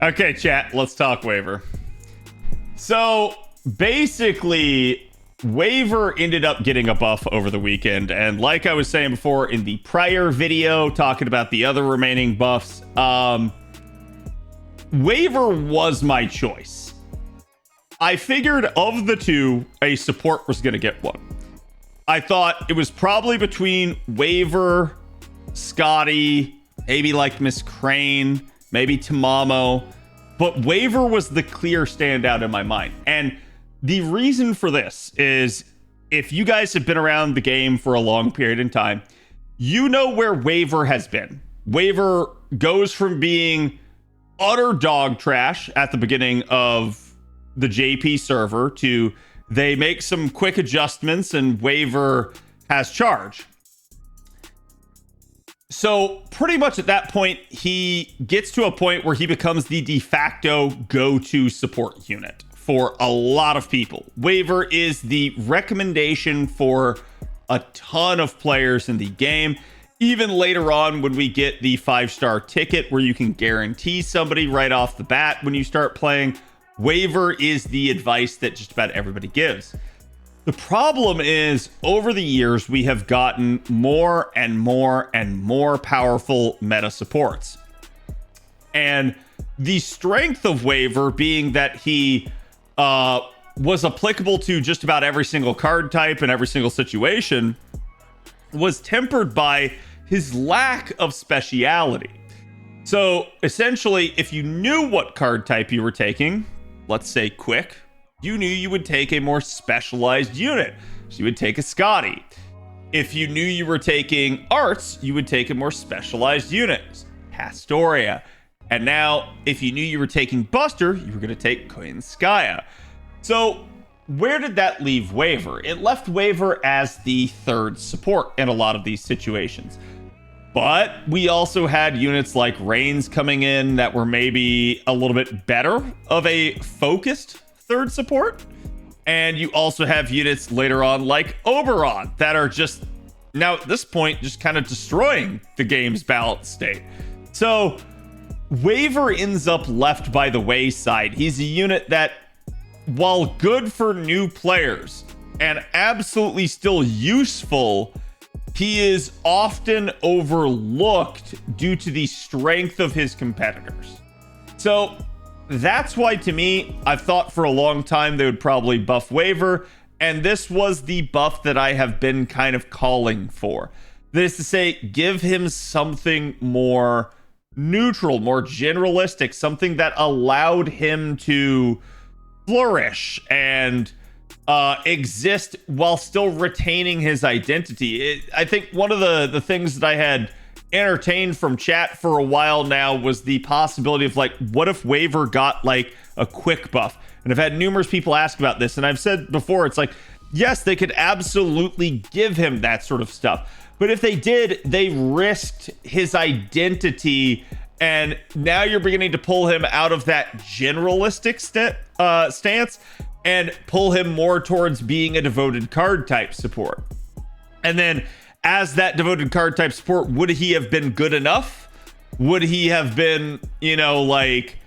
Okay, chat, let's talk waiver. So basically, waiver ended up getting a buff over the weekend. And like I was saying before in the prior video, talking about the other remaining buffs, waiver was my choice. I figured of the two, a support was going to get one. I thought it was probably between waiver, Scotty, maybe like Miss Crane, maybe Tamamo, but waiver was the clear standout in my mind. And the reason for this is, if you guys have been around the game for a long period in time, you know where waiver has been. Waiver goes from being utter dog trash at the beginning of the JP server to they make some quick adjustments and waiver has charge. So pretty much at that point, he gets to a point where he becomes the de facto go-to support unit for a lot of people. Waiver is the recommendation for a ton of players in the game. Even later on, when we get the 5-star ticket where you can guarantee somebody right off the bat when you start playing, waiver is the advice that just about everybody gives. The problem is, over the years, we have gotten more and more and more powerful meta supports. And the strength of waiver being that he was applicable to just about every single card type and every single situation was tempered by his lack of speciality. So essentially, if you knew what card type you were taking, let's say quick, you knew you would take a more specialized unit. So you would take a Scotty. If you knew you were taking arts, you would take a more specialized unit, Pastoria. And now, if you knew you were taking Buster, you were going to take Koyanskaya. So where did that leave waiver? It left waiver as the third support in a lot of these situations. But we also had units like Reigns coming in that were maybe a little bit better of a focused third support. And you also have units later on like Oberon that are just now at this point just kind of destroying the game's balance state. So waiver ends up left by the wayside. He's a unit that, while good for new players and absolutely still useful, he is often overlooked due to the strength of his competitors. So that's why, to me, I've thought for a long time they would probably buff waiver, and this was the buff that I have been kind of calling for. That is to say, give him something more neutral, more generalistic, something that allowed him to flourish and exist while still retaining his identity. I think one of the things that I had entertained from chat for a while now was the possibility of, like, what if waiver got like a quick buff? And I've had numerous people ask about this, and I've said before, it's like, yes, they could absolutely give him that sort of stuff, but if they did, they risked his identity, and now you're beginning to pull him out of that generalistic stance and pull him more towards being a devoted card type support. And then as that devoted card type support, would he have been good enough? Would he have been, you know, like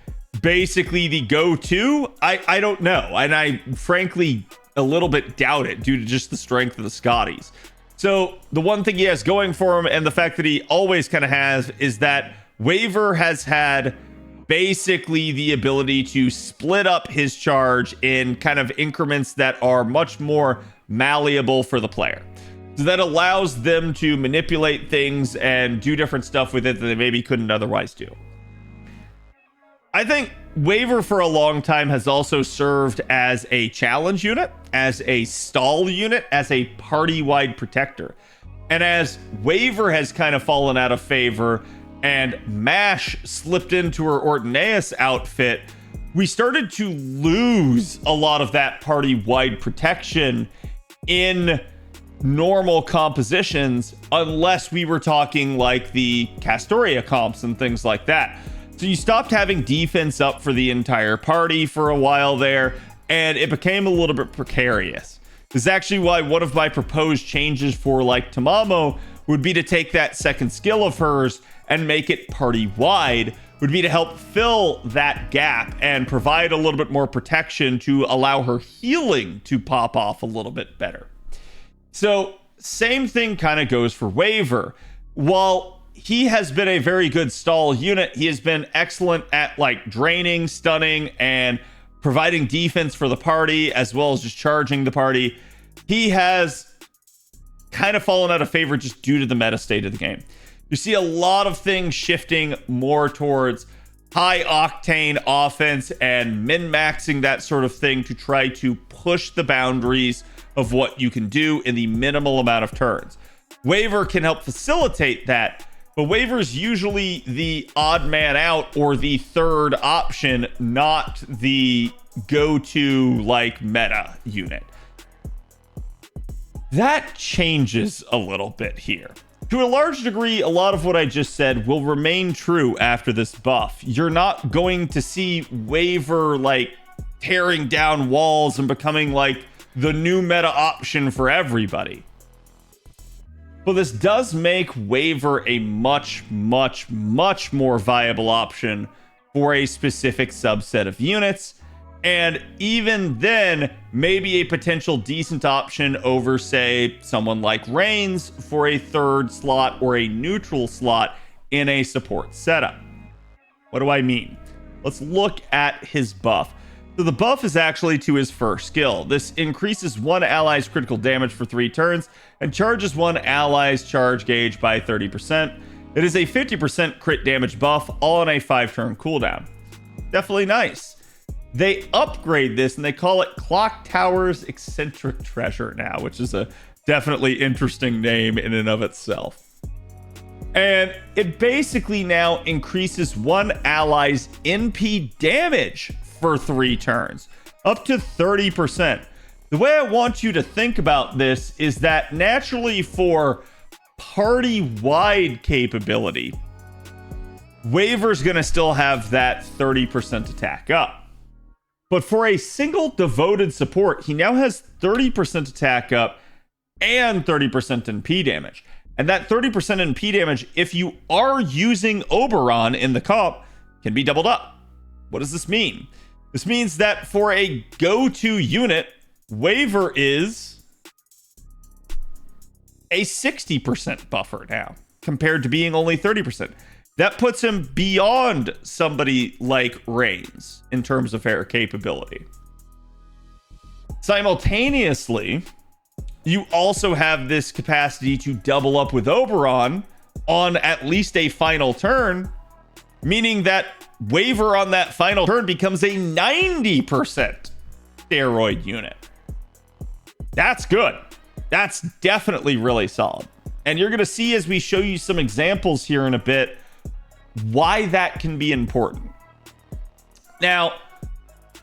basically the go-to? I don't know. And I frankly a little bit doubt it due to just the strength of the Scotties. So the one thing he has going for him, and the fact that he always kind of has, is that waiver has had basically the ability to split up his charge in kind of increments that are much more malleable for the player. So that allows them to manipulate things and do different stuff with it that they maybe couldn't otherwise do. I think waiver for a long time has also served as a challenge unit, as a stall unit, as a party-wide protector. And as waiver has kind of fallen out of favor and MASH slipped into her Ortneus outfit, we started to lose a lot of that party-wide protection in normal compositions, unless we were talking like the Castoria comps and things like that. So you stopped having defense up for the entire party for a while there, and it became a little bit precarious. This is actually why one of my proposed changes for like Tamamo would be to take that second skill of hers and make it party wide, would be to help fill that gap and provide a little bit more protection to allow her healing to pop off a little bit better. So same thing kind of goes for Waver. While he has been a very good stall unit, he has been excellent at like draining, stunning, and providing defense for the party, as well as just charging the party. He has kind of fallen out of favor just due to the meta state of the game. You see a lot of things shifting more towards high octane offense and min-maxing that sort of thing to try to push the boundaries of what you can do in the minimal amount of turns. Waver can help facilitate that, but Waver is usually the odd man out or the third option, not the go-to like meta unit. That changes a little bit here. To a large degree, a lot of what I just said will remain true after this buff. You're not going to see Waver like tearing down walls and becoming like the new meta option for everybody. But this does make Waver a much more viable option for a specific subset of units. And even then, maybe a potential decent option over, say, someone like Reigns for a third slot or a neutral slot in a support setup. What do I mean? Let's look at his buff. So the buff is actually to his first skill. This increases one ally's critical damage for 3 turns and charges one ally's charge gauge by 30%. It is a 50% crit damage buff, all on a 5-turn cooldown. Definitely nice. They upgrade this and they call it Clock Tower's Eccentric Treasure now, which is a definitely interesting name in and of itself. And it basically now increases one ally's NP damage for 3 turns, up to 30%. The way I want you to think about this is that naturally for party-wide capability, Waver's going to still have that 30% attack up. But for a single devoted support, he now has 30% attack up and 30% NP damage. And that 30% NP damage, if you are using Oberon in the comp, can be doubled up. What does this mean? This means that for a go-to unit, Waver is a 60% buffer now, compared to being only 30%. That puts him beyond somebody like Reigns in terms of air capability. Simultaneously, you also have this capacity to double up with Oberon on at least a final turn, meaning that Waver on that final turn becomes a 90% steroid unit. That's good. That's definitely really solid. And you're going to see as we show you some examples here in a bit why that can be important. Now,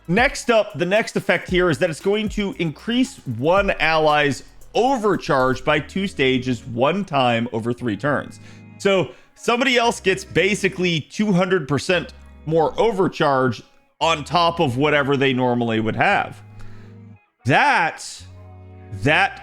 next up, the next effect here is that it's going to increase one ally's overcharge by 2 stages 1 time over 3 turns. So somebody else gets basically 200% more overcharge on top of whatever they normally would have. That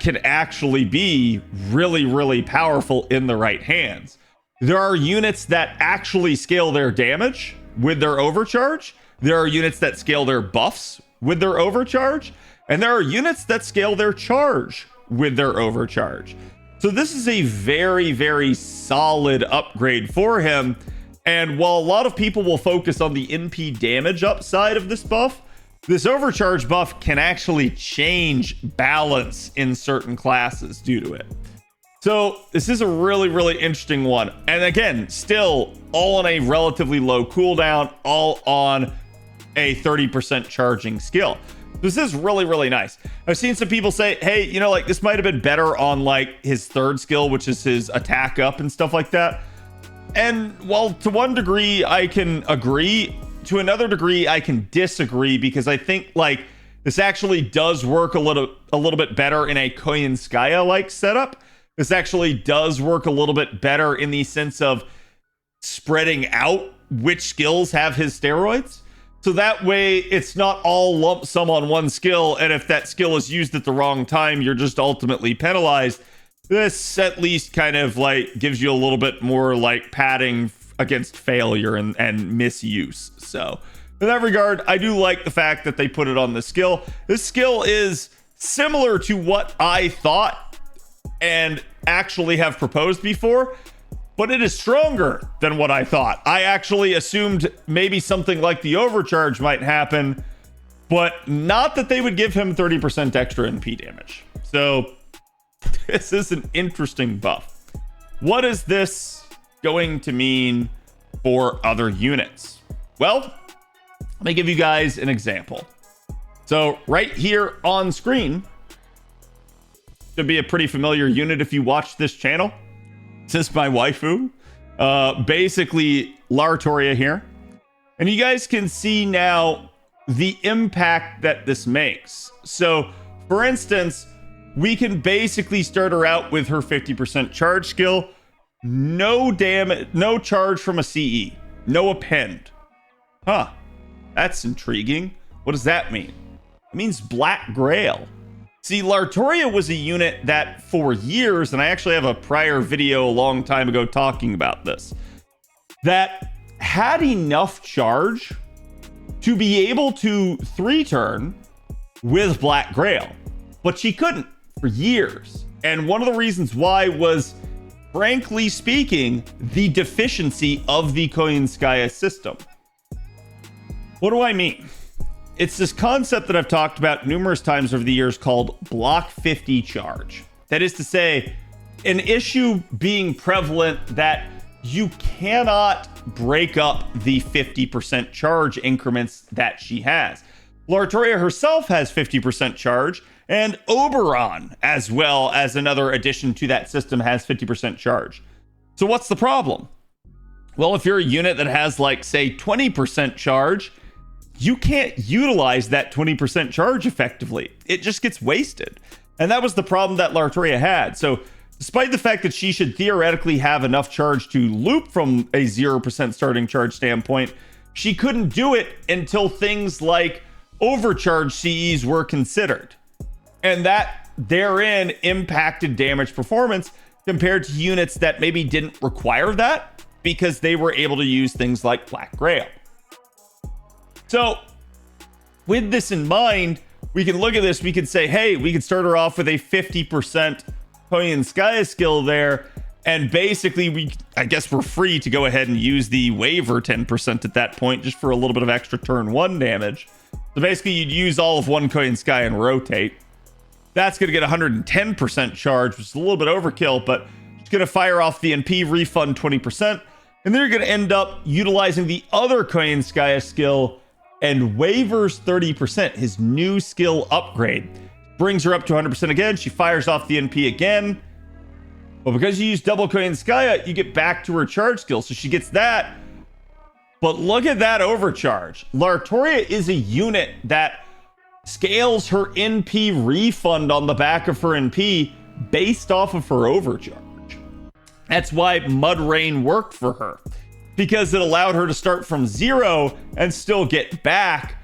can actually be really powerful in the right hands. There are units that actually scale their damage with their overcharge. There are units that scale their buffs with their overcharge. And there are units that scale their charge with their overcharge. So this is a very solid upgrade for him. And while a lot of people will focus on the NP damage upside of this buff, this overcharge buff can actually change balance in certain classes due to it. So this is a really interesting one. And again, still all on a relatively low cooldown, all on a 30% charging skill. This is really nice. I've seen some people say, hey, you know, like this might have been better on like his third skill, which is his attack up and stuff like that. And while to one degree I can agree, to another degree I can disagree, because I think like this actually does work a little bit better in a Koyanskaya like setup. This actually does work a little bit better in the sense of spreading out which skills have his steroids. So that way it's not all lump sum on one skill, and if that skill is used at the wrong time, you're just ultimately penalized. This at least kind of like gives you a little bit more like padding against failure and misuse. So in that regard, I do like the fact that they put it on the skill. This skill is similar to what I thought and actually have proposed before, but it is stronger than what I thought. I actually assumed maybe something like the Overcharge might happen, but not that they would give him 30% extra NP damage. So this is an interesting buff. What is this going to mean for other units? Well, let me give you guys an example. So right here on screen should be a pretty familiar unit if you watch this channel. This is my waifu, basically Lartoria here. And you guys can see now the impact that this makes. So for instance, we can basically start her out with her 50% charge skill, no damage, no charge from a CE, no append. Huh, that's intriguing. What does that mean? It means Black Grail. See, Lartoria was a unit that for years, and I actually have a prior video a long time ago talking about this, that had enough charge to be able to 3-turn with Black Grail, but she couldn't for years. And one of the reasons why was, frankly speaking, the deficiency of the Koyanskaya system. What do I mean? It's this concept that I've talked about numerous times over the years called block 50 charge. That is to say, an issue being prevalent that you cannot break up the 50% charge increments that she has. Lartoria herself has 50% charge, and Oberon, as well as another addition to that system, has 50% charge. So what's the problem? Well, if you're a unit that has, like, say, 20% charge, you can't utilize that 20% charge effectively. It just gets wasted. And that was the problem that Lartoria had. So despite the fact that she should theoretically have enough charge to loop from a 0% starting charge standpoint, she couldn't do it until things like Overcharge CEs were considered. And that therein impacted damage performance compared to units that maybe didn't require that because they were able to use things like Black Grail. So with this in mind, we can look at this. We can say, hey, we can start her off with a 50% Koyanskaya skill there. And basically, I guess we're free to go ahead and use the waiver 10% at that point, just for a little bit of extra turn 1 damage. So basically, you'd use all of one Koyanskaya and rotate. That's going to get 110% charge, which is a little bit overkill, but it's going to fire off the NP, refund 20%. And then you're going to end up utilizing the other Koyanskaya skill and waivers 30%, his new skill upgrade. Brings her up to 100% again. She fires off the NP again. But because you use Double Koyanskaya, you get back to her charge skill. So she gets that. But look at that overcharge. Lartoria is a unit that scales her NP refund on the back of her NP based off of her overcharge. That's why Mud Rain worked for her, because it allowed her to start from 0 and still get back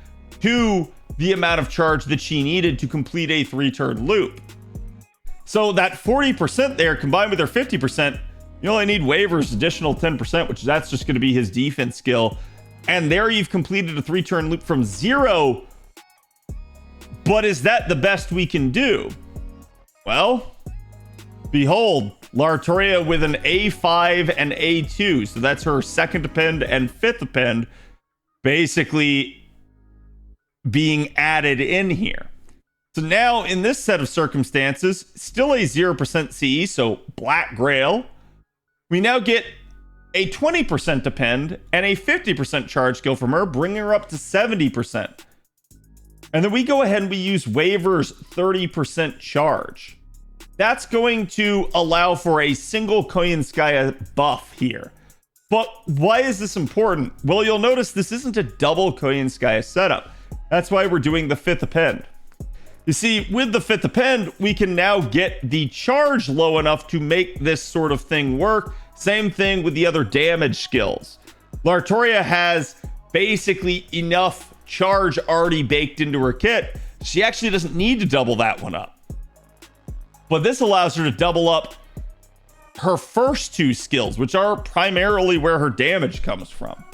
to the amount of charge that she needed to complete a 3-turn loop. So that 40% there combined with her 50%, you only need waivers additional 10%, which that's just going to be his defense skill. And there you've completed a 3-turn loop from 0. But is that the best we can do? Well, behold, Lartoria with an A5 and A2. So that's her 2nd append and 5th append basically being added in here. So now in this set of circumstances, still a 0% CE, so Black Grail. We now get a 20% append and a 50% charge skill from her, bringing her up to 70%. And then we go ahead and we use waivers 30% charge. That's going to allow for a single Koyanskaya buff here. But why is this important? Well, you'll notice this isn't a double Koyanskaya setup. That's why we're doing the 5th append. You see, with the 5th append, we can now get the charge low enough to make this sort of thing work. Same thing with the other damage skills. Lartoria has basically enough charge already baked into her kit. She actually doesn't need to double that one up. But this allows her to double up her first two skills, which are primarily where her damage comes from.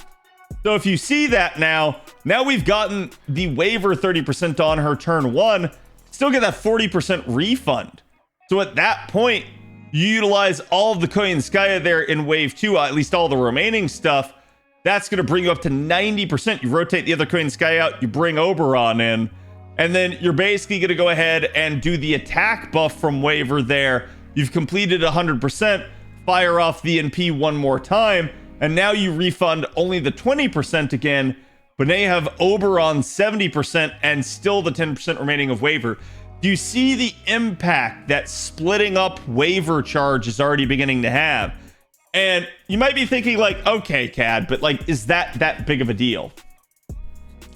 So if you see that now we've gotten the waiver 30% on her turn 1, still get that 40% refund. So at that point, you utilize all of the Koyanskaya there in wave 2, at least all the remaining stuff. That's going to bring you up to 90%. You rotate the other Koyanskaya out, you bring Oberon in, and then you're basically going to go ahead and do the attack buff from waiver there. You've completed 100%, fire off the NP one more time, and now you refund only the 20% again, but now you have Oberon 70% and still the 10% remaining of waiver. Do you see the impact that splitting up waiver charge is already beginning to have? And you might be thinking like, okay, Cad, but like, is that big of a deal?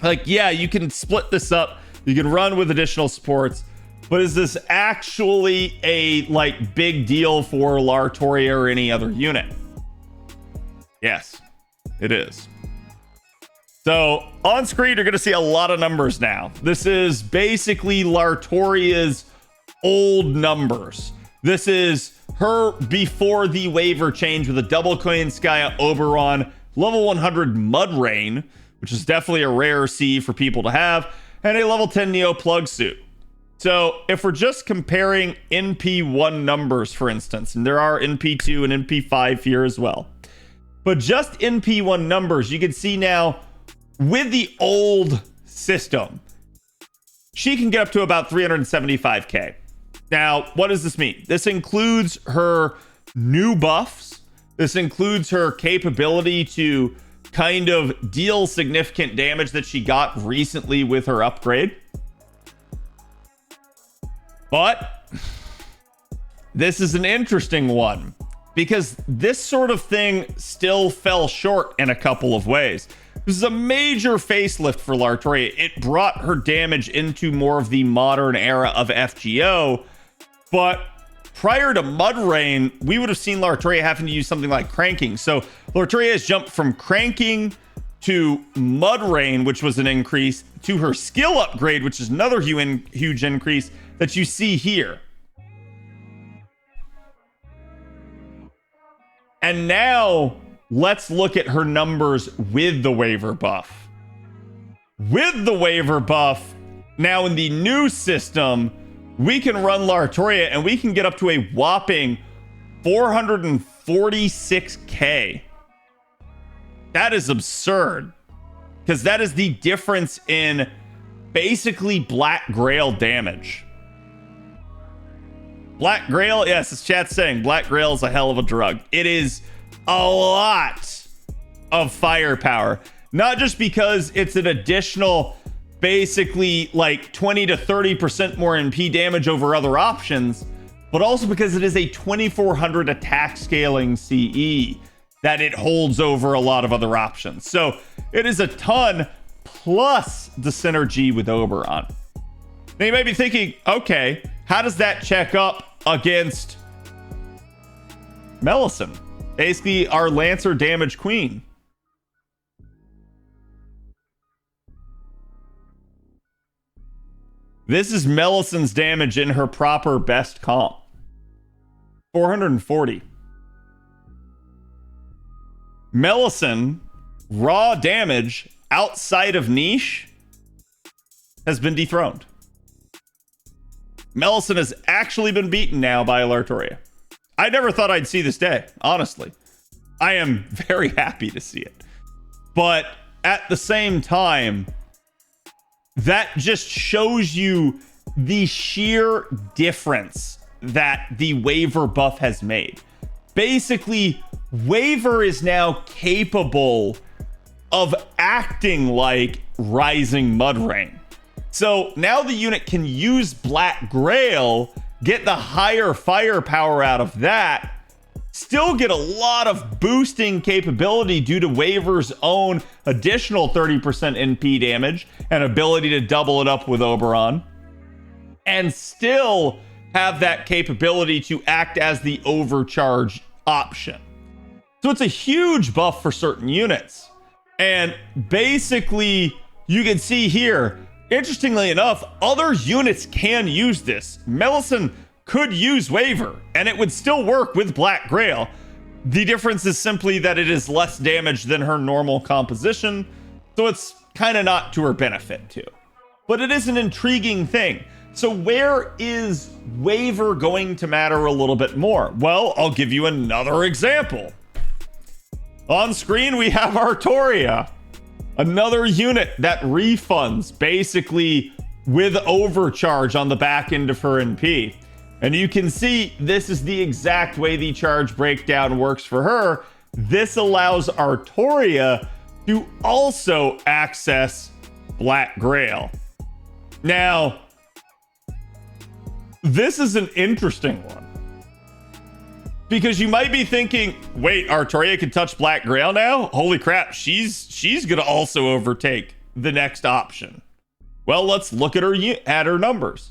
Like, yeah, you can split this up. You can run with additional supports, but is this actually a like big deal for Lartoria or any other unit? Yes, it is. So on screen, you're going to see a lot of numbers now. This is basically Lartoria's old numbers. This is her before the waiver change with a double Koyanskaya Oberon, level 100 Mud Rain, which is definitely a rare C for people to have, and a level 10 Neo Plug Suit. So if we're just comparing NP1 numbers, for instance, and there are NP2 and NP5 here as well, but just NP1 numbers, you can see now with the old system, she can get up to about 375k. Now, what does this mean? This includes her new buffs. This includes her capability to kind of deal significant damage that she got recently with her upgrade. But this is an interesting one because this sort of thing still fell short in a couple of ways. This is a major facelift for Lartoria. It brought her damage into more of the modern era of FGO. But prior to Mud Rain, we would have seen Lartoria having to use something like Cranking. So Lartoria has jumped from Cranking to Mud Rain, which was an increase, to her skill upgrade, which is another huge increase that you see here. And now let's look at her numbers with the waiver buff. With the waiver buff, now in the new system, we can run Lartoria and we can get up to a whopping 446k. That is absurd, because that is the difference in basically Black Grail damage. Black Grail, yes, as chat's saying, Black Grail is a hell of a drug. It is a lot of firepower, not just because it's an additional basically like 20 to 30% more NP damage over other options, but also because it is a 2400 attack scaling CE that it holds over a lot of other options. So it is a ton, plus the synergy with Oberon. Now you might be thinking, okay, how does that check up against Melisson, basically our Lancer damage queen? This is Melisson's damage in her proper best comp. 440. Melisson, raw damage outside of niche, has been dethroned. Melisson has actually been beaten now by Lartoria. I never thought I'd see this day, honestly. I am very happy to see it. But at the same time, that just shows you the sheer difference that the waiver buff has made. Basically, waiver is now capable of acting like Rising Mud Rain. So now the unit can use Black Grail, get the higher firepower out of that, still get a lot of boosting capability due to waiver's own additional 30% NP damage and ability to double it up with Oberon, and still have that capability to act as the overcharge option. So it's a huge buff for certain units. And basically, you can see here, interestingly enough, other units can use this. Melisson could use Waver, and it would still work with Black Grail. The difference is simply that it is less damage than her normal composition, so it's kind of not to her benefit too. But it is an intriguing thing. So where is Waver going to matter a little bit more? Well, I'll give you another example. On screen, we have Lartoria, another unit that refunds basically with Overcharge on the back end of her NP. And you can see this is the exact way the charge breakdown works for her. This allows Lartoria to also access Black Grail. Now, this is an interesting one. Because you might be thinking, wait, Lartoria can touch Black Grail now? Holy crap, she's gonna also overtake the next option. Well, let's look at her numbers.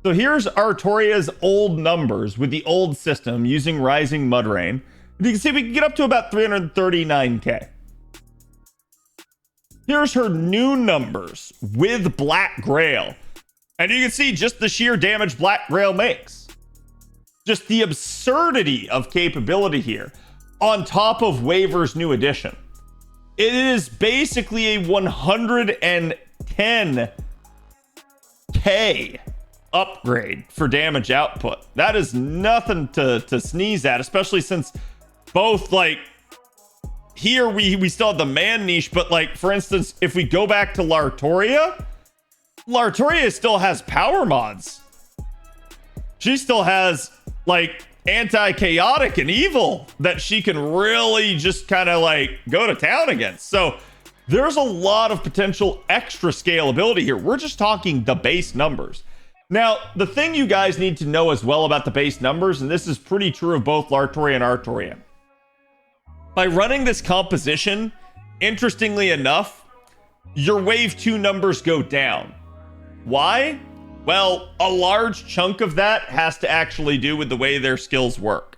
So here's Lartoria's old numbers with the old system using Rising Mudrain. You can see we can get up to about 339k. Here's her new numbers with Black Grail. And you can see just the sheer damage Black Grail makes. Just the absurdity of capability here on top of Waver's new addition. It is basically a 110k upgrade for damage output. That is nothing to sneeze at, especially since both, like, here we still have the man niche, but like, for instance, if we go back to Lartoria still has power mods. She still has like anti-chaotic and evil that she can really just kind of like go to town against. So there's a lot of potential extra scalability here. We're just talking the base numbers. Now, the thing you guys need to know as well about the base numbers, and this is pretty true of both Lartoria and Lartoria. By running this composition, interestingly enough, your wave 2 numbers go down. Why? Well, a large chunk of that has to actually do with the way their skills work.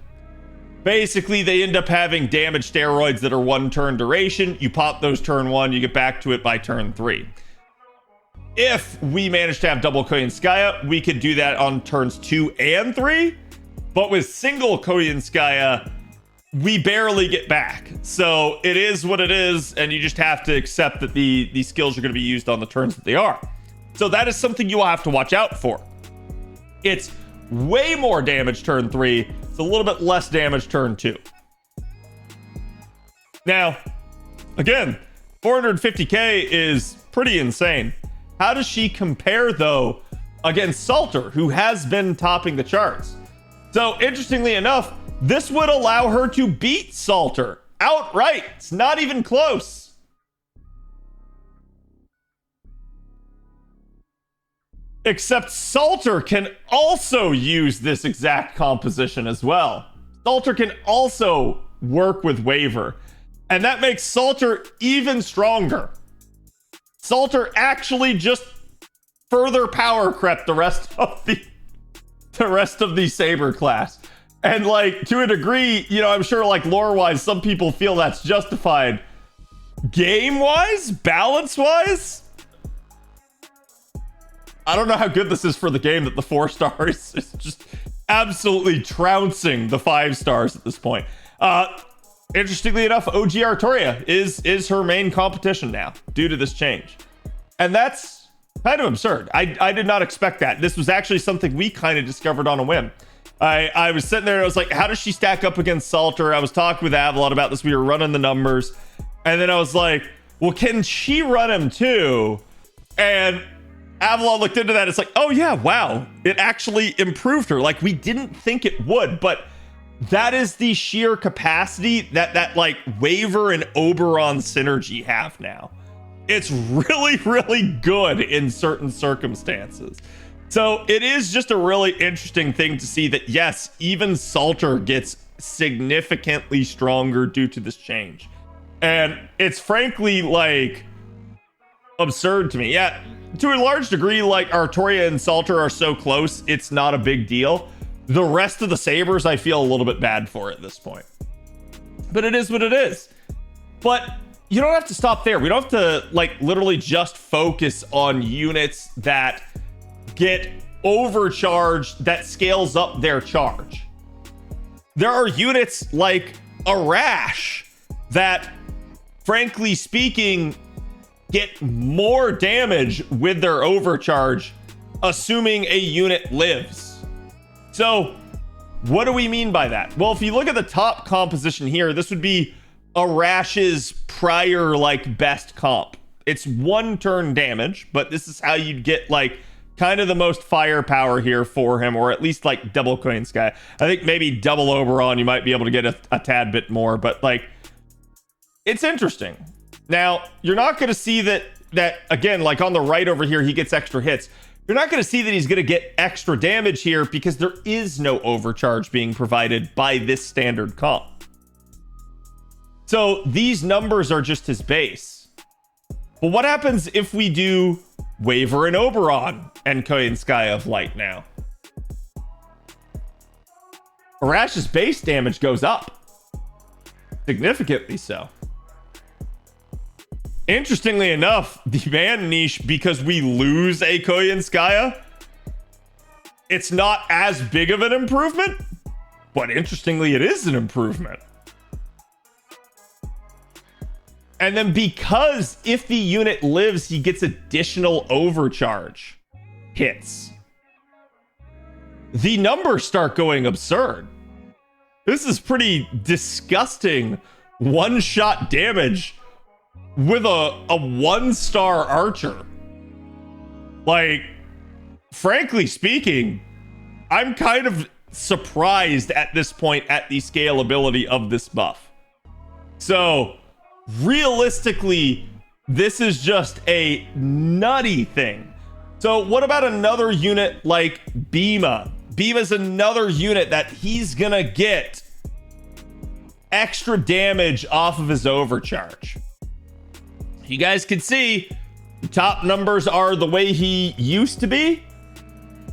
Basically, they end up having damage steroids that are 1 turn duration. You pop those turn 1, you get back to it by turn 3. If we manage to have Double Koyanskaya, we could do that on turns 2 and 3. But with single Koyanskaya, we barely get back. So it is what it is, and you just have to accept that the skills are going to be used on the turns that they are. So that is something you will have to watch out for. It's way more damage turn 3. It's a little bit less damage turn 2. Now, again, 450k is pretty insane. How does she compare, though, against Salter, who has been topping the charts? So, interestingly enough, this would allow her to beat Salter outright. It's not even close. Except Salter can also use this exact composition as well. Salter can also work with Waver, and that makes Salter even stronger. Salter actually just further power crept the rest of the Saber class. And like, to a degree, you know, I'm sure like lore-wise, some people feel that's justified. Game-wise, balance-wise, I don't know how good this is for the game that the 4 stars is just absolutely trouncing the 5 stars at this point. Interestingly enough, OG Lartoria is her main competition now due to this change. And that's kind of absurd. I did not expect that. This was actually something we kind of discovered on a whim. I was sitting there and I was like, how does she stack up against Salter? I was talking with Avalon about this. We were running the numbers. And then I was like, well, can she run him too? And Avalon looked into that. It's like, oh yeah, wow. It actually improved her. Like, we didn't think it would, but that is the sheer capacity that like Waver and Oberon synergy have now. It's really, really good in certain circumstances. So it is just a really interesting thing to see that, yes, even Salter gets significantly stronger due to this change. And it's frankly like absurd to me. Yeah, to a large degree, like Lartoria and Salter are so close, it's not a big deal. The rest of the Sabers, I feel a little bit bad for at this point. But it is what it is. But you don't have to stop there. We don't have to like literally just focus on units that get overcharge that scales up their charge. There are units like a Rash that, frankly speaking, get more damage with their overcharge, assuming a unit lives. So what do we mean by that? Well, if you look at the top composition here, this would be a Rash's prior like best comp. It's 1 turn damage, but this is how you'd get like kind of the most firepower here for him, or at least like Double Koyanskaya. I think maybe Double Oberon you might be able to get a tad bit more, but like it's interesting. Now, you're not going to see that again, like on the right over here, he gets extra hits. You're not going to see that he's going to get extra damage here because there is no overcharge being provided by this standard comp. So these numbers are just his base. But what happens if we do Waver and Oberon and Koyanskaya of Light now? Arash's base damage goes up. Significantly so. Interestingly enough, the ban niche, because we lose a Koyanskaya, it's not as big of an improvement, but interestingly, it is an improvement. And then because if the unit lives, he gets additional overcharge hits, the numbers start going absurd. This is pretty disgusting one-shot damage with a 1-star archer. Like, frankly speaking, I'm kind of surprised at this point at the scalability of this buff. So realistically, this is just a nutty thing. So what about another unit like Bima? Bima's another unit that he's gonna get extra damage off of his overcharge. You guys can see the top numbers are the way he used to be.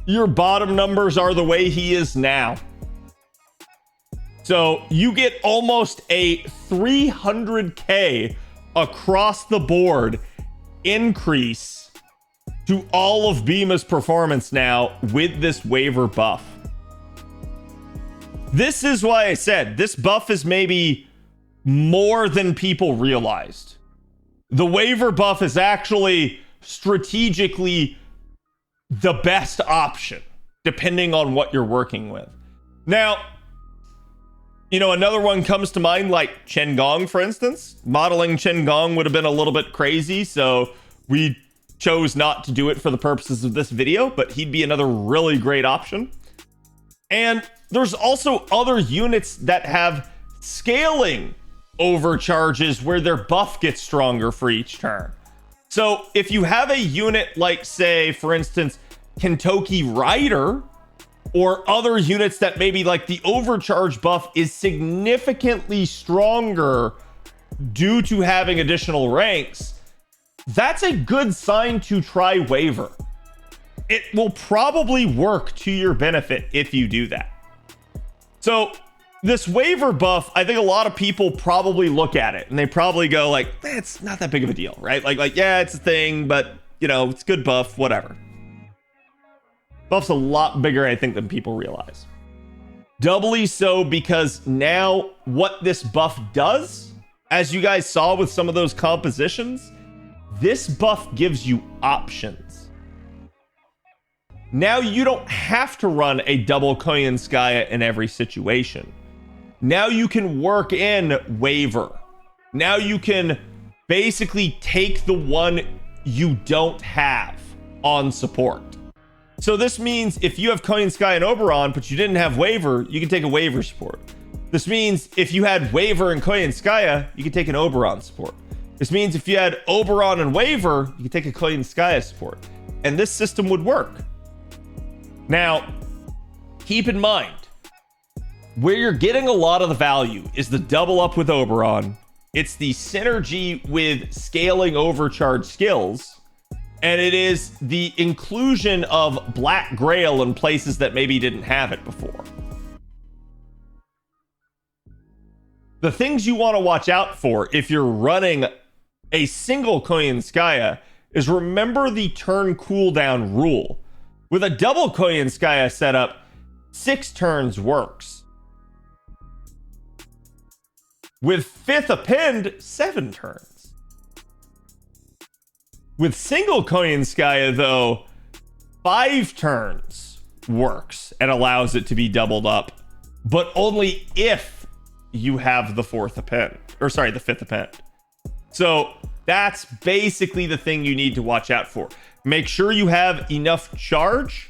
Your bottom numbers are the way he is now. So you get almost a 300k across the board increase to all of Bima's performance now with this Waver buff. This is why I said this buff is maybe more than people realized. The Waver buff is actually strategically the best option, depending on what you're working with. Now, you know, another one comes to mind, like Chen Gong, for instance. Modeling Chen Gong would have been a little bit crazy, so we chose not to do it for the purposes of this video, but he'd be another really great option. And there's also other units that have scaling overcharges where their buff gets stronger for each turn. So if you have a unit like, say, for instance, Kentucky Rider, or other units that maybe like the overcharge buff is significantly stronger due to having additional ranks, that's a good sign to try Waver. It will probably work to your benefit if you do that. So this Waver buff, I think a lot of people probably look at it and they probably go like, it's not that big of a deal, right? Like, yeah, it's a thing, but you know, it's good buff, whatever. Buff's a lot bigger, I think, than people realize. Doubly so because now what this buff does, as you guys saw with some of those compositions, this buff gives you options. Now you don't have to run a Double Koyanskaya in every situation. Now you can work in Waver. Now you can basically take the one you don't have on support. So this means if you have Koyanskaya and Oberon, but you didn't have Waver, you can take a Waver support. This means if you had Waver and Koyanskaya, you can take an Oberon support. This means if you had Oberon and Waver, you can take a Koyanskaya support. And this system would work. Now, keep in mind, where you're getting a lot of the value is the double up with Oberon. It's the synergy with scaling overcharge skills. And it is the inclusion of Black Grail in places that maybe didn't have it before. The things you want to watch out for if you're running a single Koyanskaya is remember the turn cooldown rule. With a double Koyanskaya setup, 6 turns works. With 5th append, 7 turns. With single Koyanskaya, though, 5 turns works and allows it to be doubled up, but only if you have the 4th append, or sorry, the 5th append. So that's basically the thing you need to watch out for. Make sure you have enough charge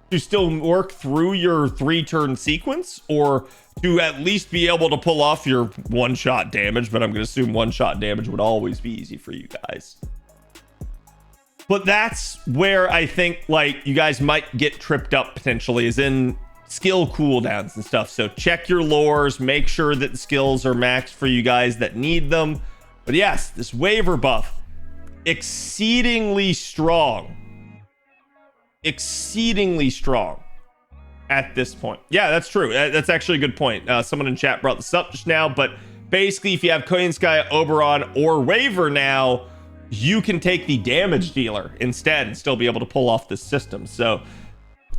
to still work through your 3-turn sequence, or to at least be able to pull off your 1-shot damage, but I'm going to assume 1-shot damage would always be easy for you guys. But that's where I think, like, you guys might get tripped up potentially, is in skill cooldowns and stuff. So check your lores, make sure that the skills are maxed for you guys that need them. But yes, this waiver buff, exceedingly strong at this point. Yeah, that's true. That's actually a good point. Someone in chat brought this up just now, but basically if you have Koyanskaya, Oberon, or waiver now, you can take the damage dealer instead and still be able to pull off this system. So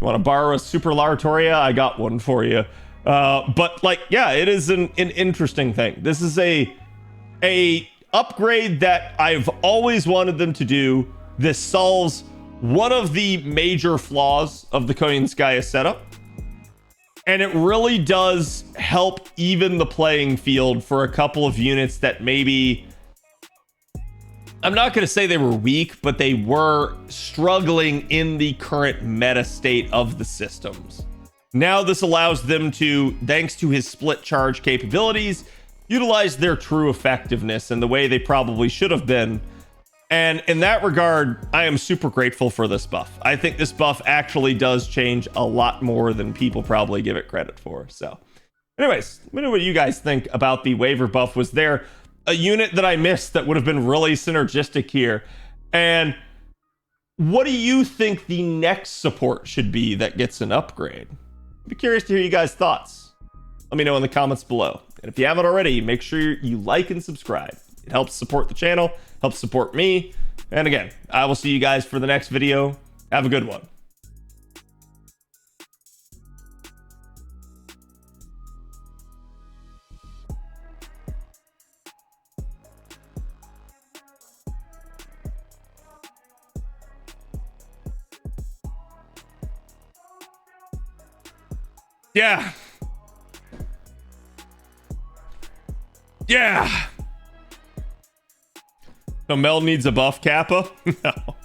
you want to borrow a super Lartoria? I got one for you. But like, yeah, it is an interesting thing. This is a upgrade that I've always wanted them to do. This solves one of the major flaws of the Koyanskaya setup, and it really does help even the playing field for a couple of units that maybe, I'm not going to say they were weak, but they were struggling in the current meta state of the systems. Now this allows them to, thanks to his split charge capabilities, utilize their true effectiveness in the way they probably should have been. And in that regard, I am super grateful for this buff. I think this buff actually does change a lot more than people probably give it credit for. So anyways, let me know what you guys think about the waiver buff. Was there a unit that I missed that would have been really synergistic here? And what do you think the next support should be that gets an upgrade? I'd be curious to hear you guys' thoughts. Let me know in the comments below. And if you haven't already, make sure you like and subscribe. It helps support the channel, helps support me. And again, I will see you guys for the next video. Have a good one. Yeah. Yeah. So Mel needs a buff, Kappa? No.